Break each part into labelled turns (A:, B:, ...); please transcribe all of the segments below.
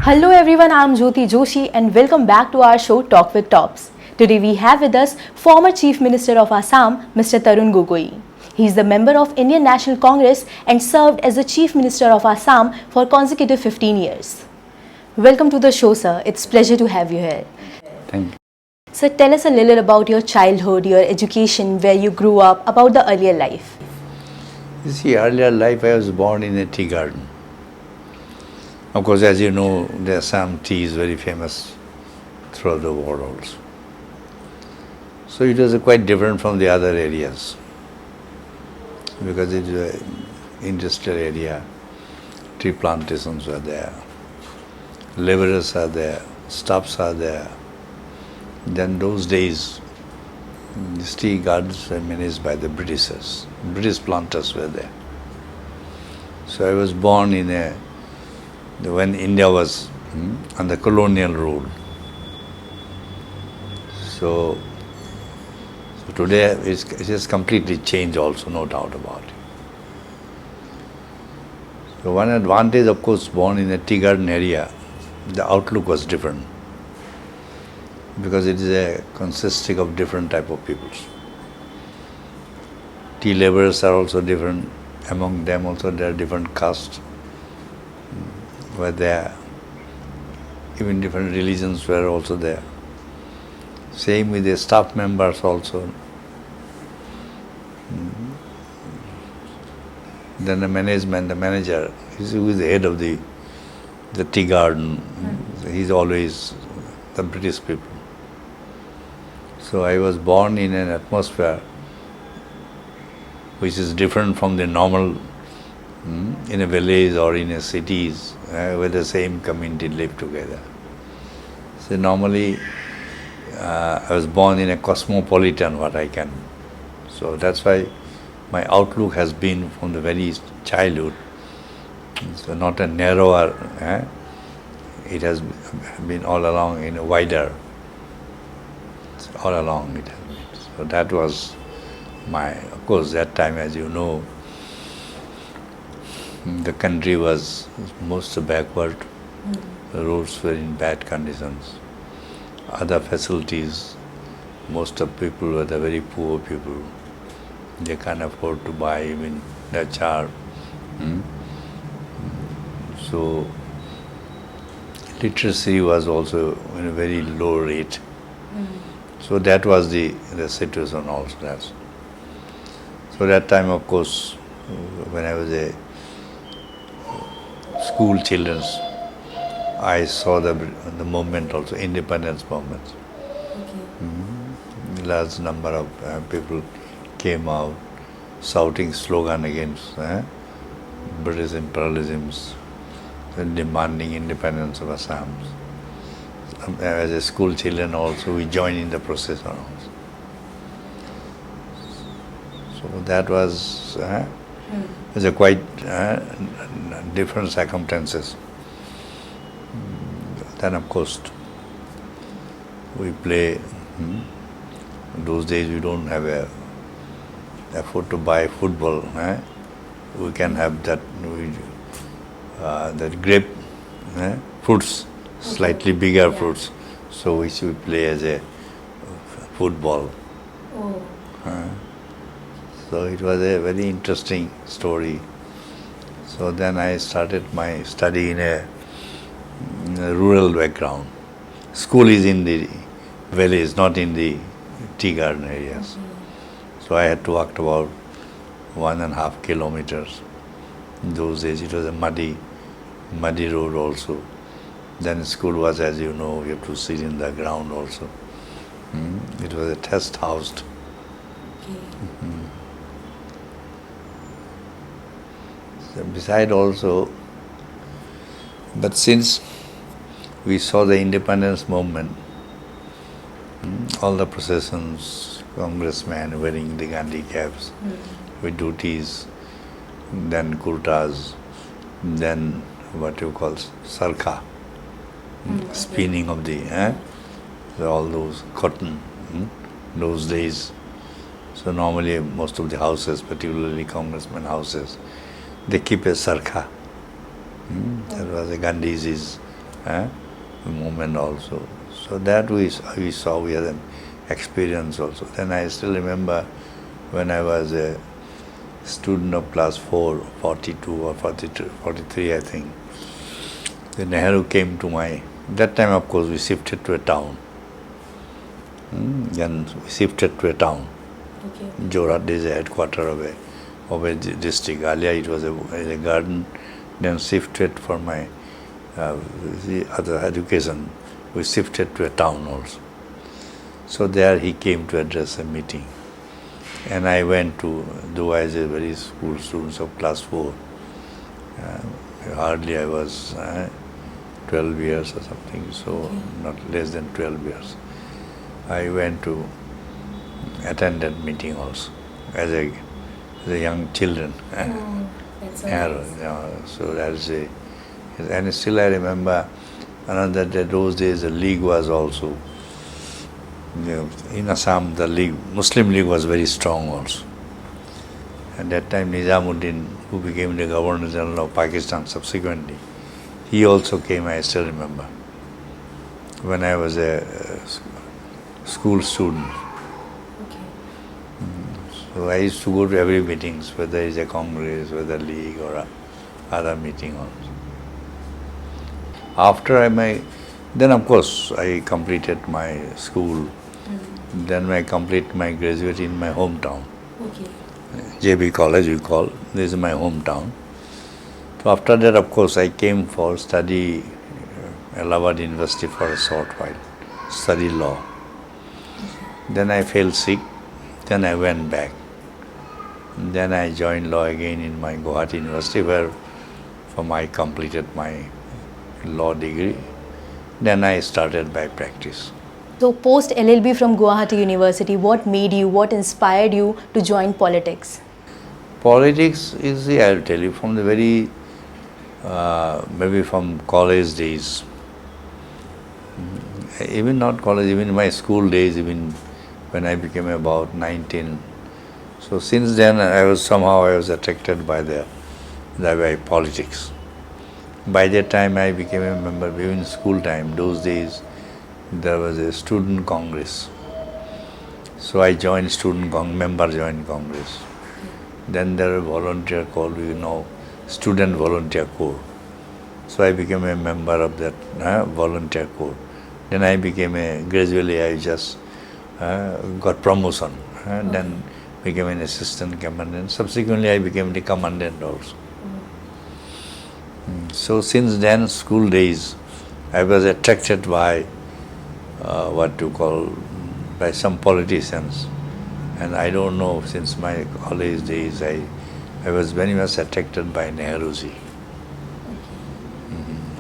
A: Hello everyone, I am Jyoti Joshi and welcome back to our show Talk with Tops. Today we have with us former Chief Minister of Assam, Mr. Tarun Gogoi. He is the member of Indian National Congress and served as the Chief Minister of Assam for consecutive 15 years. Welcome to the show, sir. It's a pleasure to have you here.
B: Thank you.
A: Sir, tell us a little about your childhood, your education, where you grew up, about the earlier life.
B: You see, earlier life I was born in a tea garden. Of course, as you know, the Assam tea is very famous throughout the world also. So it was quite different from the other areas because it is an industrial area, tea plantations were there, laborers are there, staffs are there. Then those days, these tea gardens were managed by the Britishers. British planters were there. So I was born in when India was under colonial rule. So today it has completely changed also, no doubt about it. So one advantage, of course, born in a tea garden area, the outlook was different because it is consisting of different type of peoples. Tea laborers are also different. Among them also there are different castes were there. Even different religions were also there. Same with the staff members also. Then the management, the manager, who is the head of the tea garden. He's always the British people. So I was born in an atmosphere which is different from the normal in a village or in a cities where the same community live together. So normally I was born in a cosmopolitan, so that's why my outlook has been from the very childhood. So not a narrower, it has been all along in a wider. All along it has been. So that was of course that time, as you know, the country was most backward. The roads were in bad conditions. Other facilities, most of people were the very poor people. They can't afford to buy even the char. So literacy was also in a very low rate. So that was the situation also. So that time, of course, when I was a school children, I saw the movement also, independence movement. Large number of people came out shouting slogan against British imperialism, demanding independence of Assam. As a school children also, we joined in the procession also. So that was a quite different circumstances. Then of course we play. Those days we don't have afford to buy football. We can have that grape fruits, slightly bigger fruits. So we should play as a football. So it was a very interesting story. So then I started my study in a rural background. School is in the village, not in the tea garden areas. So I had to walk about 1.5 kilometers. In those days it was a muddy road also. Then school was, as you know, you have to sit in the ground also. It was a test house. So beside also, but since we saw the independence movement, all the processions, congressmen wearing the Gandhi caps with duties, then kurtas, then what you call sarka, spinning of the, all those cotton, those days. So normally most of the houses, particularly congressmen houses, they keep a sarka. That was a Gandhi's movement also. So that we saw, we had an experience also. Then I still remember when I was a student of class 4, 42 or 42, 43 I think, the Nehru came to that time of course we shifted to a town. Then we shifted to a town.
A: Okay.
B: Jorhat is a headquarter of a district. Earlier it was a garden, then shifted for my the other education. We shifted to a town also. So there he came to address a meeting. And I went to, though I was a very school student of class 4, hardly I was 12 years or something, so not less than 12 years. I went to attend that meeting also as a young children.
A: That's so nice.
B: So that's a, and still I remember another day, those days the league was also, in Assam the league, Muslim League was very strong also. At that time Nizamuddin, who became the Governor General of Pakistan subsequently, he also came, I still remember, when I was a school student.
A: Okay.
B: So I used to go to every meetings, whether it's a congress, whether league or other meeting also. After then of course I completed my school. Then I completed my graduate in my hometown.
A: Okay.
B: JB College we call, this is my hometown. So after that of course I came for study Allahabad University for a short while, study law. Then I fell sick, then I went back. Then I joined law again in my Guwahati University where I completed my law degree. Then I started by practice.
A: So post LLB from Guwahati University, what inspired you to join politics?
B: Politics is, I'll tell you, from the very, maybe from college days. Even not college, even my school days, even when I became about 19. So since then I was attracted by by politics. By that time I became a member, even school time, those days there was a student congress. So I joined member joined congress. Then there were volunteer corps, student volunteer corps. So I became a member of that volunteer corps. Then I gradually I just got promotion, then became an assistant commandant. Subsequently I became the commandant also. So since then, school days, I was attracted by by some politicians. And I don't know, since my college days, I was very much attracted by Nehruji.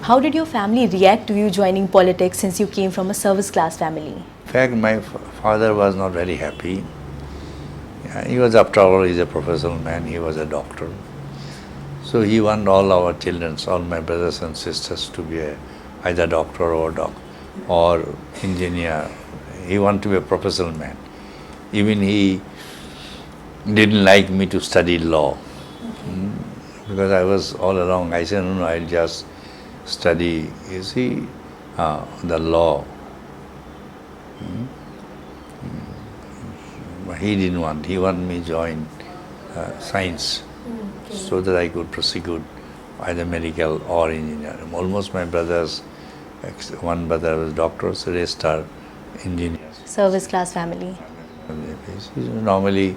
A: How did your family react to you joining politics since you came from a service class family?
B: In fact, my father was not very happy. He was, after all, he's a professional man, he was a doctor. So he wanted all our children, all my brothers and sisters to be either doctor or engineer. He wanted to be a professional man. Even he didn't like me to study law. Because I was all along, I said, no, I'll just study, the law. He didn't want, he wanted me to join science. So that I could prosecute either medical or engineering. Almost my brothers, one brother was doctor, so the rest are engineers.
A: Service class family.
B: Normally,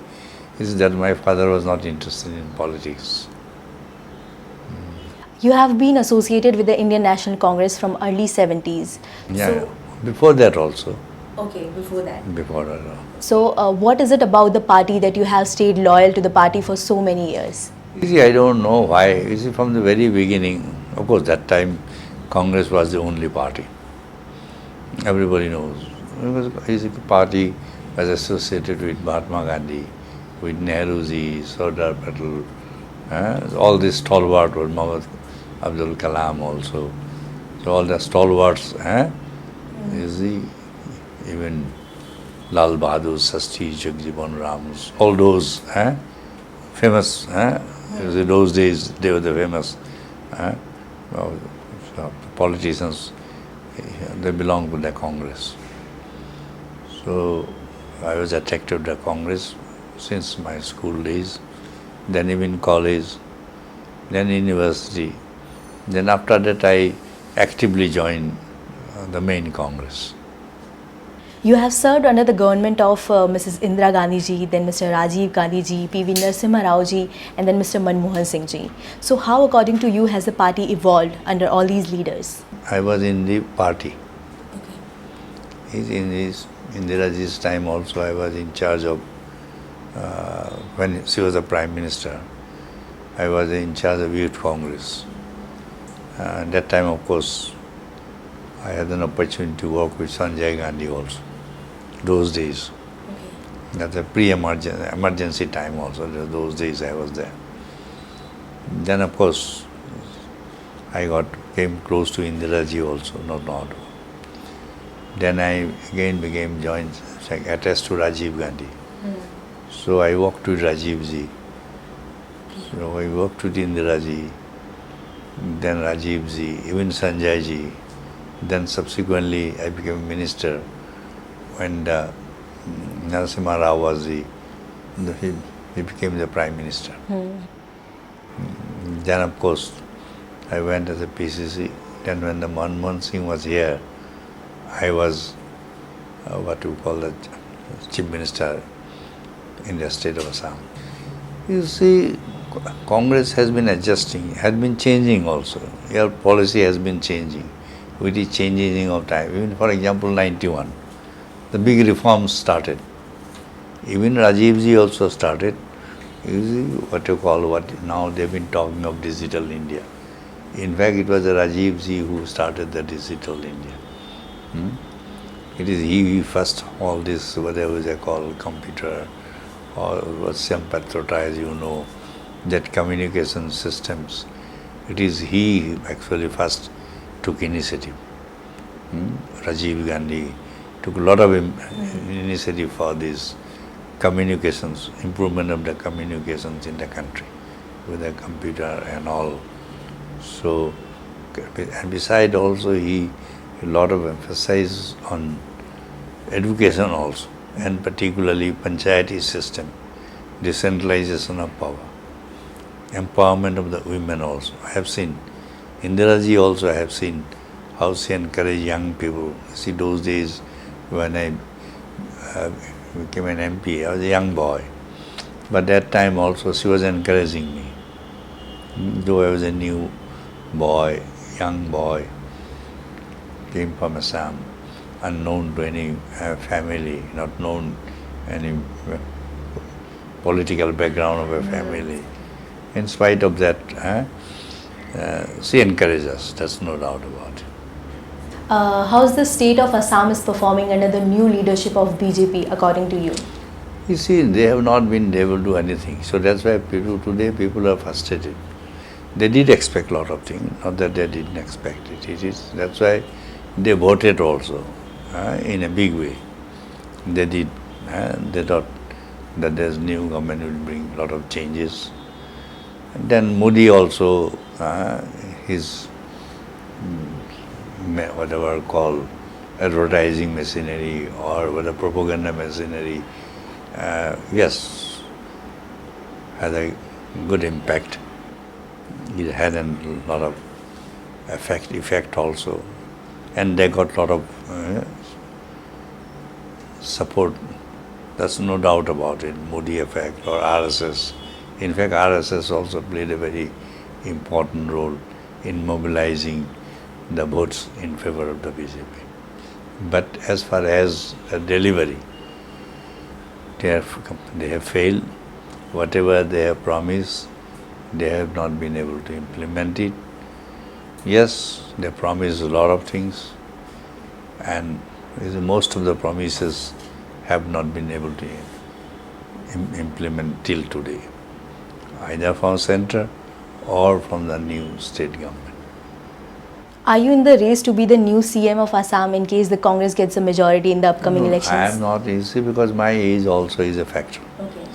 B: is that my father was not interested in politics.
A: You have been associated with the Indian National Congress from early 70s.
B: Yeah, before that also.
A: Okay, before that.
B: Before that.
A: So what is it about the party that you have stayed loyal to the party for so many years?
B: I don't know why. From the very beginning, of course, that time Congress was the only party. Everybody knows. The party was associated with Mahatma Gandhi, with Nehruji, Sardar Patel, all these stalwarts were Muhammad Abdul Kalam also. So all the stalwarts, even Lal Bahadur Shastri, Jagjivan Ram, all those famous, those days they were the famous politicians they belong to the Congress. So I was attracted to the Congress since my school days, then even college, then university. Then after that I actively joined the main Congress.
A: You have served under the government of Mrs. Indira Gandhi ji, then Mr. Rajiv Gandhi ji, P.V. Narasimha Rao ji, and then Mr. Manmohan Singh ji. So how, according to you, has the party evolved under all these leaders?
B: I was in the party. In Indira ji's time also I was in charge of, when she was the Prime Minister, I was in charge of Youth Congress. That time, of course, I had an opportunity to work with Sanjay Gandhi also. Those days. That's a pre-emergency time also. Those days I was there. Then, of course, I came close to Indira ji also, not. Then I again became joint attached to Rajiv Gandhi. So I worked with Rajiv ji. So I worked with Indira ji, then Rajiv ji, even Sanjay ji. Then subsequently I became minister when Narasimha Rao was he became the Prime Minister. Then of course I went as a PCC. Then when the Manmohan Singh was here, I was what you call the Chief Minister in the state of Assam. You see, Congress has been adjusting, has been changing also. Your policy has been changing with the changing of time. Even for example, 91, the big reforms started. Even Rajiv ji also started. You see what now they've been talking of digital India. In fact, it was Rajiv ji who started the digital India. It is he first, all this, whatever they call computer or Sampatrota, as you know, that communication systems. It is he actually first took initiative. Rajiv Gandhi took a lot of initiative for these communications, improvement of the communications in the country with the computer and all. So, and beside also he a lot of emphasis on education also, and particularly panchayati system, decentralization of power, empowerment of the women also. I have seen, Indira ji also I have seen how she encouraged young people. See, those days when I became an MP, I was a young boy. But that time also she was encouraging me. Though I was a new boy, young boy, came from Assam, unknown to any family, not known any political background of a family. In spite of that, she encouraged us, there's no doubt about it.
A: How's the state of Assam is performing under the new leadership of BJP, according to you?
B: You see, they have not been able to do anything. So that's why today people are frustrated. They did expect a lot of things, not that they didn't expect it. That's why they voted also in a big way. They did. They thought that there's new government will bring a lot of changes. And then Modi also, his whatever called advertising machinery or whether propaganda machinery, yes, had a good impact. It had a lot of effect also, and they got a lot of support. There's no doubt about it. Modi effect or RSS. In fact, RSS also played a very important role in mobilizing the votes in favor of the BJP. But as far as delivery, they have failed. Whatever they have promised, they have not been able to implement it. Yes, they promised a lot of things, and most of the promises have not been able to implement till today, either from center or from the new state government.
A: Are you in the race to be the new CM of Assam in case the Congress gets a majority in the upcoming elections?
B: I am not easy because my age also is a factor.
A: Okay.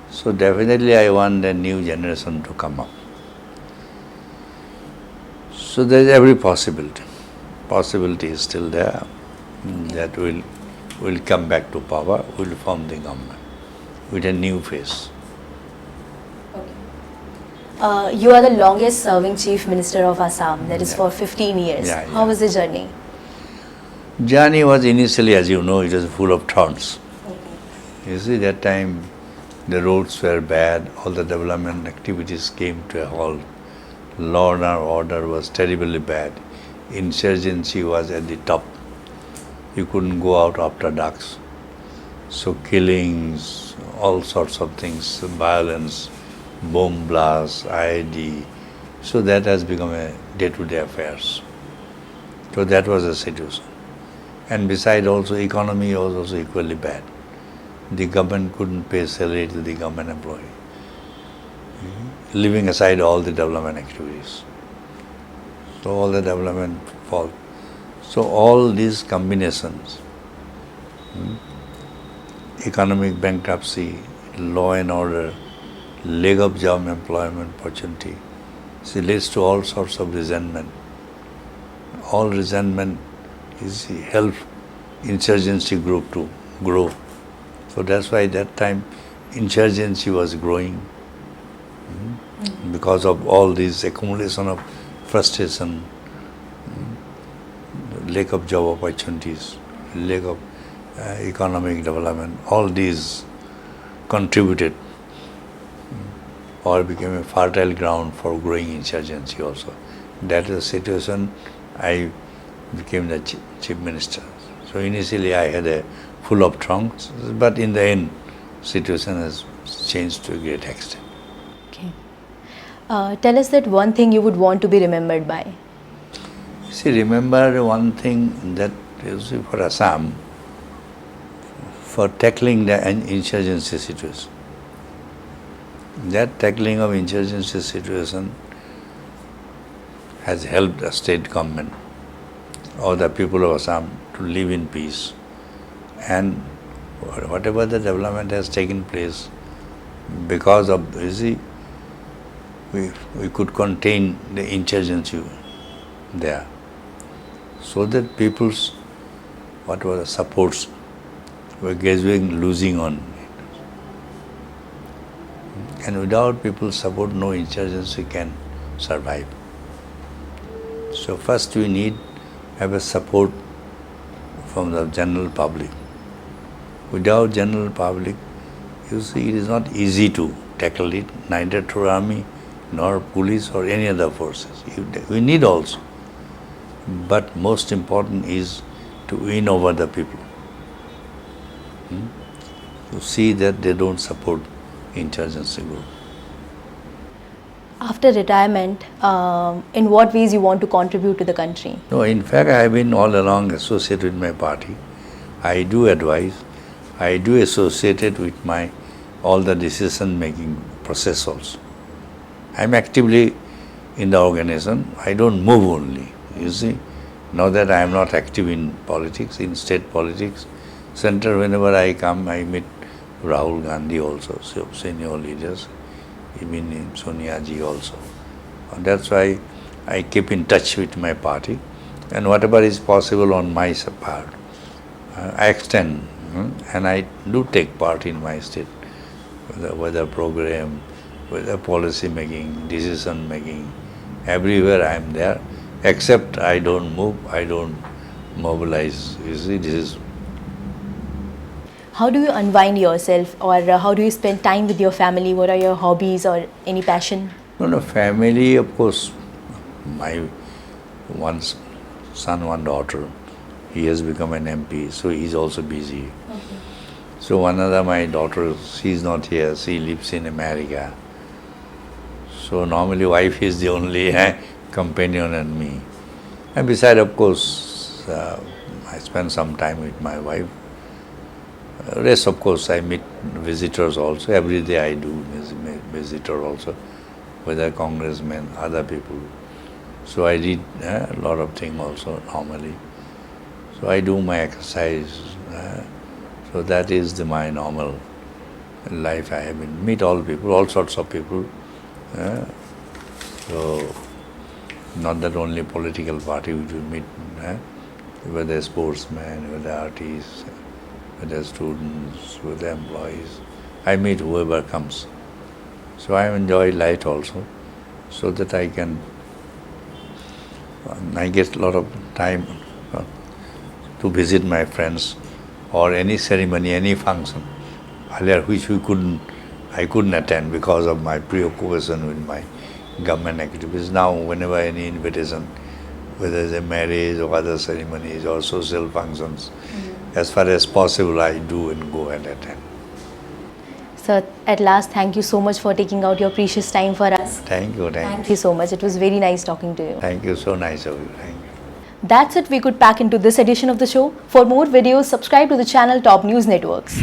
B: So definitely I want the new generation to come up. So there is every possibility. possibility is still there that we'll come back to power, we'll form the government with a new face.
A: You are the longest serving Chief Minister of Assam, that is for 15 years.
B: Yeah,
A: How
B: yeah.
A: was the journey?
B: Journey was initially, as you know, it was full of thorns. You see, that time the roads were bad, all the development activities came to a halt, law and order was terribly bad, insurgency was at the top. You couldn't go out after darks. So killings, all sorts of things, violence, bomb blasts, IED. So that has become a day-to-day affairs. So that was the situation. And besides also economy was also equally bad. The government couldn't pay salary to the government employee, leaving aside all the development activities. So all the development fall. So all these combinations, economic bankruptcy, law and order, lack of job employment opportunity, so leads to all sorts of resentment. All resentment is help insurgency group to grow. So that's why that time insurgency was growing because of all this accumulation of frustration, lack of job opportunities, lack of economic development. All these contributed or became a fertile ground for growing insurgency also. That is the situation I became the chief minister. So initially I had a full of trunks, but in the end, situation has changed to a great extent.
A: Okay. Tell us that one thing you would want to be remembered by.
B: See, remember one thing that you see for Assam, for tackling the insurgency situation. That tackling of insurgency situation has helped the state government or the people of Assam to live in peace. And whatever the development has taken place, because of, you see, we could contain the insurgency there. So that people's, what were the supports, were gradually losing on it. And without people's support, no insurgency can survive. So first we need have a support from the general public. Without general public, you see, it is not easy to tackle it, neither through army nor police or any other forces. We need also. But most important is to win over the people. To see that they don't support insurgency group.
A: After retirement, in what ways you want to contribute to the country?
B: No, in fact, I have been all along associated with my party. I do advise. I do associate it with my all the decision-making process also. I am actively in the organization. I don't move only. You see, now that I am not active in politics, in state politics, center, whenever I come, I meet Rahul Gandhi also, senior leaders, even in Sonia ji also. And that's why I keep in touch with my party, and whatever is possible on my part, I extend, and I do take part in my state, whether program, whether policy making, decision making, everywhere I am there, except I don't move, I don't mobilize. You see, this is.
A: How do you unwind yourself, or how do you spend time with your family? What are your hobbies or any passion?
B: No, family, of course, my one son, one daughter, he has become an MP, so he's also busy.
A: Okay.
B: So another, my daughter, she's not here, she lives in America. So normally wife is the only companion and me. And besides, of course, I spend some time with my wife. Rest, of course, I meet visitors also. Every day I do visitor also, whether congressmen, other people. So I read a lot of things also normally. So I do my exercise. So that is my normal life. I have been meet all people, all sorts of people. So Not that only political party which we meet, whether sportsmen, whether artists, whether students, whether employees. I meet whoever comes. So I enjoy light also, so that I get a lot of time to visit my friends or any ceremony, any function, earlier which I couldn't attend because of my preoccupation with my government activities. Now, whenever any invitation, whether it's a marriage or other ceremonies or social functions, as far as possible, I do and go and attend.
A: Sir, at last, thank you so much for taking out your precious time for us.
B: Thank you.
A: Thank you so much. It was very nice talking to you.
B: Thank you. So nice of you. Thank you.
A: That's it we could pack into this edition of the show. For more videos, subscribe to the channel Top News Networks.